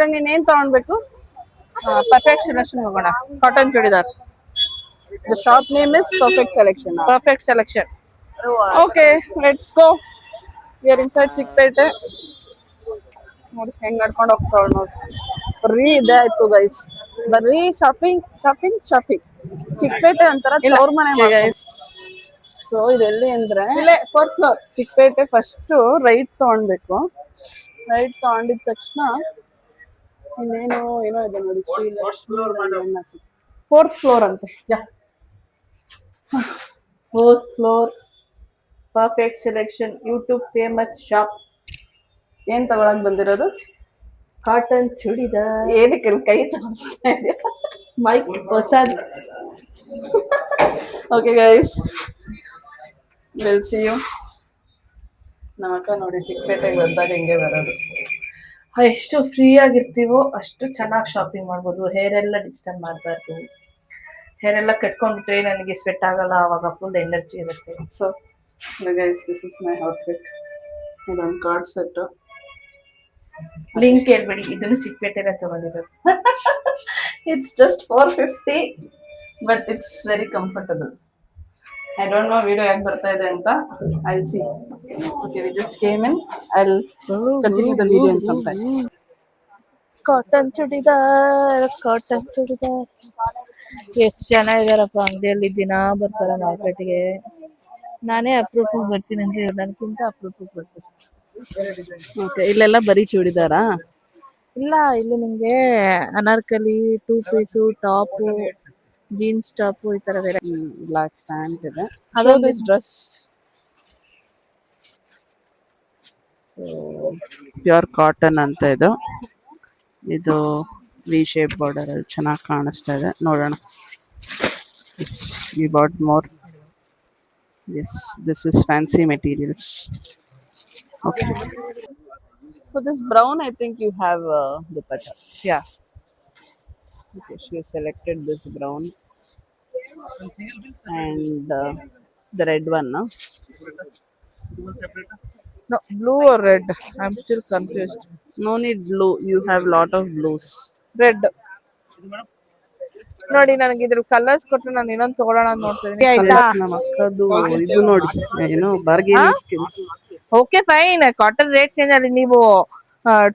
ಇವಾಗ ನೀನ್ ಏನ್ ತಗೊಂಡ್ಬೇಕು? ಪರ್ಫೆಕ್ಟ್ ಸೆಲೆಕ್ಷನ್ ಹೋಗೋಣ. Cotton churidar. The shop name is Perfect Selection. Perfect Selection. Okay, let's go. We are inside Chickpet. ನೋಡಿ ಹೆಂಗ್ ನಡ್ಕೊಂಡು ಹೋಗ್ತಾವ್ ನೋಡಿ. ಬರೀ ಇದೇ ಆಯ್ತು ಗೈಸ್. ಬರೀ ಶಾಪಿಂಗ್ ಶಾಪಿಂಗ್ ಶಾಪಿಂಗ್. ಚಿಕ್ಕಪೇಟೆ ಅಂತಾರ ತವ್ರ ಮನೆ ಗೈಸ್. ಸೊ ಇದೆಲ್ಲಿ ಅಂದ್ರೆ ಇಲ್ಲೇ 4th floor Chickpete. First right ತಗೊಂಡ್ಬೇಕು. ರೈಟ್ ತಗೊಂಡಿದ ತಕ್ಷಣ ಇನ್ನೇನು ಏನೋ ಇದೆ ನೋಡಿ, ಶ್ರೀ ಲಕ್ಷ್ಮಿ 4th ಫ್ಲೋರ್ ಅಂತೆ. Yeah 4th floor perfect selection YouTube famous shop. ಏನ್ ತಗೊಳಕ್ ಬಂದಿರೋದು? ಕಾಟನ್ ಚೂಡಿದಾರ್. ಏನಕ್ಕೆ ಕೈ ತೋರಿಸ್ತಾ ಇದೆ? ಮೈಕ್ ಹೊಸದ್. Okay guys, will see you. ನಮ್ಮ ಅಕ್ಕ ನೋಡಿ ಚಿಕ್ಕಪೇಟೆಗೆ ಬಂದಾಗ ಹಿಂಗೆ ಬರೋದು. ಎಷ್ಟು ಫ್ರೀ ಆಗಿರ್ತೀವೋ ಅಷ್ಟು ಚೆನ್ನಾಗಿ ಶಾಪಿಂಗ್ ಮಾಡ್ಬೋದು. ಹೇರ್ ಎಲ್ಲ ಡಿಸ್ಟರ್ಬ್ ಮಾಡಬಾರ್ದು. ಹೇರ್ ಎಲ್ಲ ಕಟ್ಕೊಂಡ್ಬಿಟ್ರೆ ನನಗೆ ಸ್ವೆಟ್ ಆಗಲ್ಲ, ಅವಾಗ ಫುಲ್ ಎನರ್ಜಿ ಇರುತ್ತೆ. So guys, this is my outfit. ಇದೊಂದು ಕಾರ್ಡ್ ಸೆಟ್. ಲಿಂಕ್ ಹೇಳ್ಬೇಡಿ, ಇದನ್ನು ಚಿಕ್ಕಪೇಟೆಲ್ಲ ತಗೊಂಡಿರೋದು. It's just 450 but it's very comfortable. I don't know video ಯಾಕೆ ಬರ್ತಾ ಇದೆ ಅಂತ. I'll see. Okay, we just came in. I'll continue the video in some time. Cotton churidar, cotton churidar. ಎಷ್ಟು ಜನ ಇದಾರಪ್ಪ ಅಂಗಡಿಯಲ್ಲಿ, ದಿನ ಬರ್ತಾರ ಮಾರ್ಕೆಟ್ಗೆ. ನಾನೇ ಅಪರೂಪಕ್ಕೆ ಬರ್ತೀನಿ ಅಂತ ಹೇಳಿ, ನನಗಿಂತ ಅಪರೂಪಕ್ಕೆ ಬರ್ತೀನಿ. ಓಕೆ, ಇಲ್ಲೆಲ್ಲ ಬರೀ ಚೂಡಿದಾರಾ? ಇಲ್ಲ, ಇಲ್ಲಿ ನಿಮ್ಗೆ Anarkali, 2 piece, top, jeans top ಈ ತರ ಬೇರೆ. ಬ್ಲಾಕ್ ಪ್ಯಾಂಟ್ ಇದೆ. ಅದೊಂದು ಡ್ರೆಸ್. ಸೊ ಪ್ಯೂರ್ ಕಾಟನ್ ಅಂತ ಇದು. ಇದು ವಿ ಶೇಪ್ ಬಾರ್ಡರ್ ಅಲ್ಲಿ ಚೆನ್ನಾಗಿ ಕಾಣಿಸ್ತಾ ಇದೆ. ನೋಡೋಣ. Yes, we bought more. Yes, this is fancy materials. Okay. For this brown, I think you have dupatta. Yeah. Okay, she has selected this brown and the red one, no? No, blue or red? I'm still confused. No need blue. You have lot of blues. Red ನೋಡಿ. ನನಗೆ ಇದ್ರ colours ಕೊಟ್ಟು ನಾನು ಇನ್ನೊಂದು ತಗೊಳ್ಳೋಣ ಅಂತ ನೋಡ್ತಿದ್ದೀನಿ. ಆಯ್ತಾ? ನಮ್ಮ ಅಕ್ಕದು ಇದು ನೋಡಿ, ಏನು bargaining skills. Okay fine. Cotton rate change ಅಲ್ಲಿ ನೀವು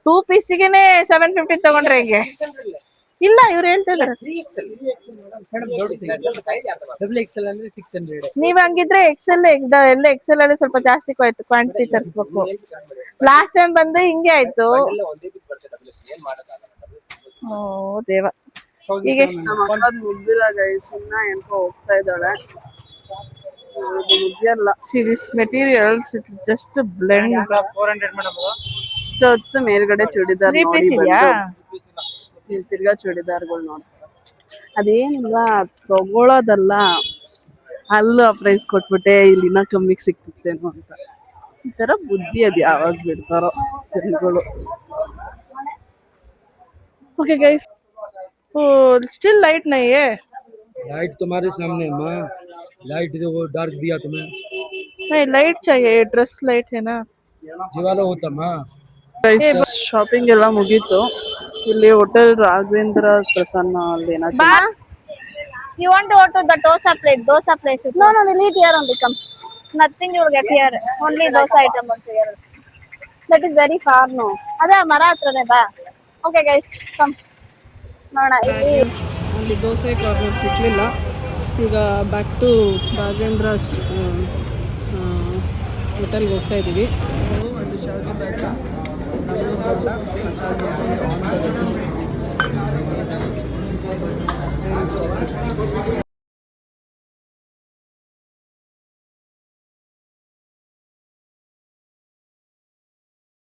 2 ಪೀಸಿಗೆನೆ 750 ತಗೊಂಡ್ರೆ ಹೇಗೆ? ಇಲ್ಲ, ಇವ್ರು ಹೇಳ್ತಿದ್ದಾರೆ. ನೀವ್ ಹಂಗಿದ್ರೆ ಎಕ್ಸೆಲ್ ಎಲ್ಲ ಎಕ್ಸೆಲ್ ಅಲ್ಲಿ ಸ್ವಲ್ಪ ಜಾಸ್ತಿ ಕ್ವಾಂಟಿಟಿ ತರಿಸ್ಬೇಕು. ಲಾಸ್ಟ್ ಟೈಮ್ ಬಂದು ಹಿಂಗೆ ಆಯ್ತು. ಓ ದೇವ. ಈಗ ನಮ್ಮ ಅಕ್ಕದ್ ಮುಗ್ದಿಲ್ಲ ಗೈಸ್, ಸುಮ್ಮನೆ ಏನೋ ಹೋಗ್ತಾ ಇದ್ದಾಳೆ. ಮುಗಿಯಲ್ಲ. Series materials just blend. 400 madam. ಇಷ್ಟೊತ್ತು ಮೇಲ್ಗಡೆ ಚೂಡಿದಾರ್ ನೋಡಿ ಬಂದು ತಿರ್ಗಾ ಚೂಡಿದಾರ್ಗಳು ನೋಡಿ. ಅದೇನಿಲ್ಲ, ತಗೊಳ್ಳೋದಲ್ಲ, ಅಲ್ಲೂ ಆ ಪ್ರೈಸ್ ಕೊಟ್ಬಿಟ್ಟೆ ಇಲ್ಲಿ ಇನ್ನ ಕಮ್ಮಿಗೆ ಸಿಕ್ತಿತ್ತೇನೋ ಅಂತ. ಈ ತರ ಬುದ್ಧಿ ಅದು ಯಾವಾಗ ಬಿಡ್ತಾರೋ ಜನಗಳು. ಓಕೆ ಗೈಸ್, स्टिल लाइट नहीं है. लाइट तुम्हारे सामने माँ, लाइट जो वो डार्क दिया तुम्हें. नहीं, लाइट चाहिए. ड्रेस लाइट है ना, जी वाला होता माँ. ಗೈಸ್, ಶಾಪಿಂಗ್ ಎಲ್ಲ ಮುಗೀತು. ಇಲ್ಲಿ ಹೋಟೆಲ್ ರಾಘವೇಂದ್ರ ಪ್ರಸನ್ನ ಅಲ್ಲಿ ಏನಾದ್ರು. You want to go to the dosa place? Dosa place. No, we'll eat here only. Come. Nothing you will get here. Only dosa item also here. That is very far, no. Ada mara hatrane ba. Okay guys, come. ನೋಡೋಣ. ಅಲ್ಲಿ dosa corner ಸಿಕ್ಕಲಿಲ್ಲ. ಈಗ back to Raghavendra ಹೋಟೆಲ್ಗೆ ಹೋಗ್ತಾ ಇದ್ದೀವಿ. ಒಂದು ಶಾವಿಗೆ ಬ್ಯಾಗ, Mangaluru bonda, masala dosa on.